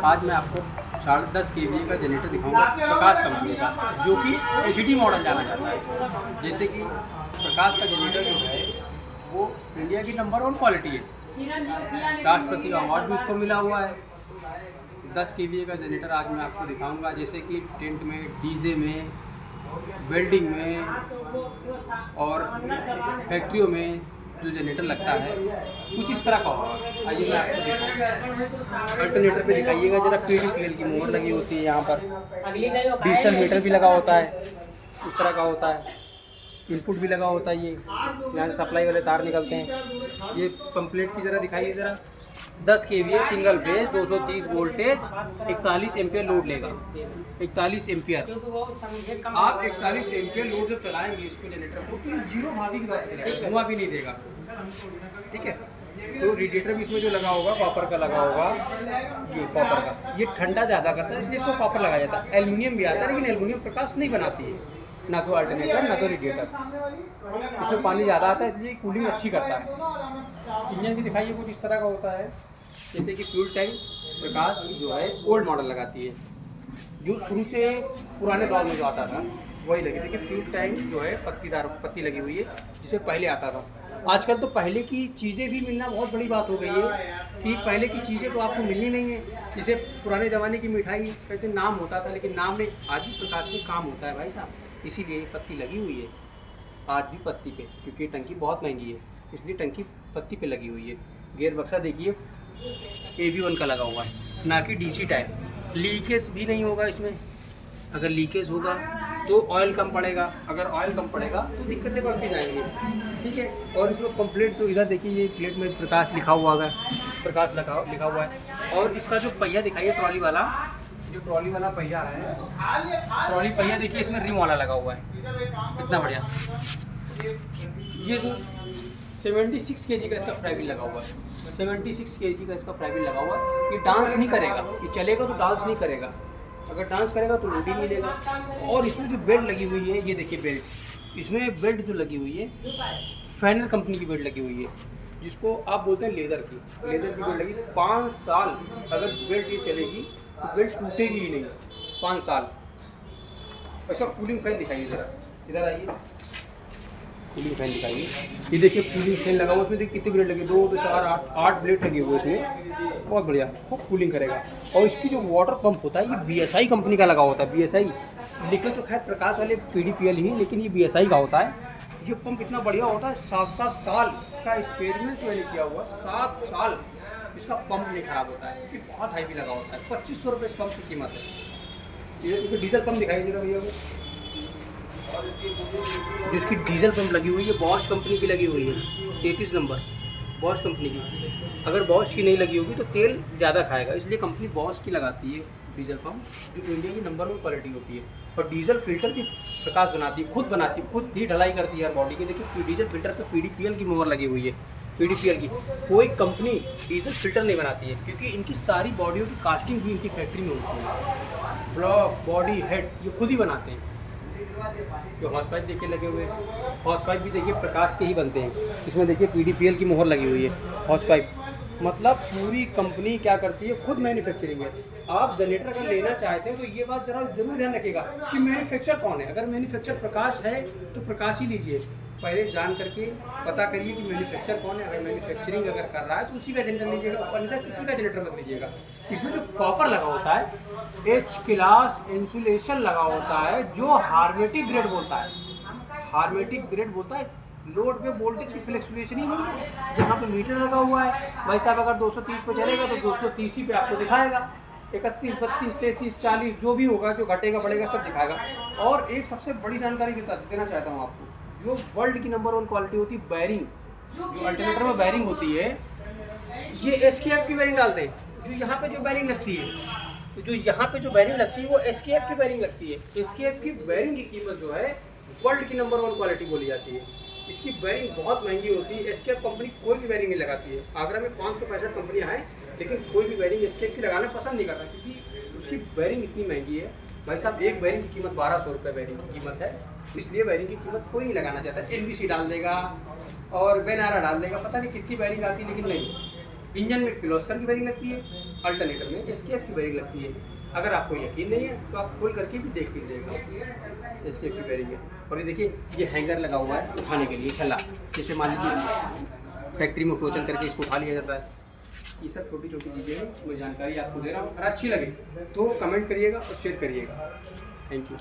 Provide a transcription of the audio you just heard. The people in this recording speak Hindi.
आज मैं आपको 10.5 kVA का जनरेटर दिखाऊंगा प्रकाश कंपनी का, जो कि HD मॉडल जाना जाता है। जैसे कि प्रकाश का जनरेटर जो है वो इंडिया की नंबर 1 क्वालिटी है, राष्ट्रपति अवार्ड भी उसको मिला हुआ है। 10 kVA का जनरेटर आज मैं आपको दिखाऊंगा, जैसे कि टेंट में, डीजे में, वेल्डिंग में और फैक्ट्रियों में जो जनरेटर लगता है कुछ इस तरह का होगा। आइए मैं आपको दिखाऊंगा। अल्टरनेटर पे दिखाइएगा जरा, PDPL की मोहर लगी होती है यहाँ पर, डिजिटल मीटर भी लगा होता है, इस तरह का होता है, इनपुट भी लगा होता है। ये यहाँ से सप्लाई वाले तार निकलते हैं। ये पंपलेट की ज़रा दिखाइए ज़रा। 10 kVA single phase 230 voltage 41 ampere load लेगा। 41 एम्पियर, आप 41 एम्पियर लोड जब चलाएंगे इसको जनरेटर को, तो ये जीरो भाभी की तरह धुआं भी नहीं देगा। ठीक है, तो रेडिएटर भी इसमें जो लगा होगा कॉपर का लगा होगा, ये कॉपर का, ये ठंडा ज़्यादा करता है इसलिए इसको कॉपर लगाया जाता है। एल्युमिनियम भी आता है लेकिन एल्युमिनियम प्रकाश नहीं बनाती है, ना तो अल्टरनेटर ना तो रेडिएटर। इसमें पानी ज़्यादा आता है इसलिए कूलिंग अच्छी करता है। इंजन भी दिखाइए, कुछ इस तरह का होता है। जैसे कि फ्यूल टैंक प्रकाश जो है ओल्ड मॉडल लगाती है, जो शुरू से पुराने दौर में जो आता था वही लगी। देखिए फ्यूल टैंक जो है पत्ती लगी हुई है, जिसे पहले आता था। आजकल तो पहले की चीज़ें भी मिलना बहुत बड़ी बात हो गई है, कि पहले की चीज़ें तो आपको मिलनी नहीं है। जैसे पुराने ज़माने की मिठाई कहते नाम होता था, लेकिन नाम में आज भी प्रकाश में काम होता है भाई साहब, इसीलिए पत्ती लगी हुई है आज भी पत्ती पे, क्योंकि टंकी बहुत महंगी है इसलिए टंकी पत्ती पे लगी हुई है। गेयर बक्सा देखिए AV1 का लगा हुआ है, ना कि DC टाइप। लीकेज भी नहीं होगा इसमें, अगर लीकेज होगा तो ऑयल कम पड़ेगा, अगर ऑयल कम पड़ेगा तो दिक्कतें बढ़ती जाएंगी। ठीक है, और इसमें कंप्लीट तो इधर देखिए, ये प्लेट में प्रकाश लिखा हुआ है, प्रकाश लिखा हुआ है। और इसका जो पहिया दिखाइए ट्रॉली वाला, जो ट्रॉली वाला पहिया है, ट्रॉली पहिया देखिए इसमें रिम वाला लगा हुआ है, कितना बढ़िया। ये जो 76 kg का इसका फ्राई व्हील लगा हुआ है, 76 kg का इसका फ्राई व्हील लगा हुआ है। ये डांस नहीं करेगा, ये चलेगा तो डांस नहीं करेगा, अगर डांस करेगा तो लोड ही मिलेगा। और इसमें जो बेल्ट लगी हुई है, ये देखिए बेल्ट, इसमें बेल्ट जो लगी हुई है फैनर कंपनी की बेल्ट लगी हुई है, जिसको आप बोलते हैं लेदर की बेल्ट लगी। 5 साल अगर बेल्ट ये चलेगी तो बेल्ट टूटेगी ही नहीं, 5 साल। इसका कूलिंग फैन दिखाइए ज़रा, इधर आइए, कूलिंग फैन दिखाइए। ये देखिए कूलिंग फैन लगा हुआ, उसमें देखिए कितने ब्लेड लगे, 2 2 4 8 ब्लेड लगे हुए इसमें, बहुत बढ़िया, खूब कूलिंग करेगा। और इसकी जो वाटर पंप होता है ये BSI कंपनी का लगा होता है। BSI लिखे तो खैर प्रकाश वाले PDPL ही, लेकिन ये BSI का होता है। ये पंप इतना बढ़िया होता है, 7-7 साल का एक्सपेरिमेंट मैंने किया हुआ, 7 साल इसका पंप नहीं खराब होता है, क्योंकि बहुत हाई भी लगा होता है। 2500 रुपये इस पंप की कीमत है। ये डीजल पंप दिखाइएगा भैया को, जिसकी डीजल पंप लगी हुई है बॉश कंपनी की लगी हुई है, 33 नंबर बॉश कंपनी की। अगर बॉश की नहीं लगी होगी तो तेल ज़्यादा खाएगा, इसलिए कंपनी बॉश की लगाती है डीजल पंप, जो इंडिया की नंबर 1 क्वालिटी होती है। और डीजल फिल्टर की प्रकाश बनाती है, खुद ही ढलाई करती है हर बॉडी की। देखिए डीजल फिल्टर पर PDPL की मोहर लगी हुई है, PDPL की। कोई कंपनी डीजल फिल्टर नहीं बनाती है, क्योंकि इनकी सारी बॉडियों की कास्टिंग भी इनकी फैक्ट्री में होती है। ब्लॉक, बॉडी, हेड ये खुद ही बनाते हैं। जो हॉर्स पाइप देखिए लगे हुए हैं, हॉर्स पाइप भी देखिए प्रकाश के ही बनते हैं। इसमें देखिए PDPL की मोहर लगी हुई है हॉर्स पाइप। मतलब पूरी कंपनी क्या करती है, खुद मैन्युफैक्चरिंग है। आप जनरेटर अगर लेना चाहते हैं तो ये बात जरूर ध्यान रखिएगा कि मैन्युफैक्चर कौन है। अगर मैन्युफैक्चर प्रकाश है तो प्रकाश ही लीजिए, पहले जान करके पता करिए कि मैन्युफैक्चर कौन है। अगर मैन्युफैक्चरिंग अगर कर रहा है तो उसी का जनरेटर लीजिएगा, अन्यथा किसी का जनरेटर मत लीजिएगा। इसमें जो कॉपर लगा होता है H क्लास इंसुलेशन लगा होता है, जो हार्मेटिक ग्रेड बोलता है, हार्मेटिक ग्रेड बोलता है। लोड पे वोल्टेज की फ्लक्चुएशन ही नहीं है। जहाँ पे मीटर लगा हुआ है भाई साहब, अगर 230 पे चलेगा तो 230 ही पे आपको दिखाएगा, 31 32 33 40 जो भी होगा, जो घटेगा बढ़ेगा सब दिखाएगा। और एक सबसे बड़ी जानकारी देना चाहता हूँ आपको, जो वर्ल्ड की नंबर 1 क्वालिटी होती है बैरिंग, जो अल्टरनेटर में बैरिंग होती है, ये SKF की बैरिंग डालते हैं। जो यहाँ पे जो बैरिंग लगती है, वो SKF की बैरिंग लगती है। SKF की बैरिंग की कीमत जो है वर्ल्ड की नंबर 1 क्वालिटी बोली जाती है। इसकी बैरिंग बहुत महंगी होती है। SKF कंपनी कोई भी बैरिंग नहीं लगाती है। आगरा में 565 कंपनियाँ हैं, लेकिन कोई भी बैरिंग SKF की लगाना पसंद नहीं करता, क्योंकि उसकी बैरिंग इतनी महंगी है। भाई साहब एक बैरिंग की कीमत 1200 रुपये बैरिंग की कीमत है, इसलिए बैरिंग की कीमत कोई नहीं लगाना चाहता। NBC डाल देगा और बेनारा डाल देगा, पता नहीं कितनी बैरिंग आती, लेकिन नहीं, इंजन में किर्लोस्कर की बेरिंग लगती है, अल्टरनेटर में एसकेएफ की बेरिंग लगती है। अगर आपको यकीन नहीं है तो आप खोल करके भी देख लीजिएगा, एसकेएफ की बेरिंग है। और ये देखिए ये हैंगर लगा हुआ है उठाने के लिए छल्ला, जैसे मान लीजिए फैक्ट्री में टोचन करके इसको उठा लिया जाता है। ये सब छोटी छोटी चीज़ें हैं, मैं जानकारी आपको दे रहा हूँ। अगर अच्छी लगे तो कमेंट करिएगा और शेयर करिएगा। Thank you.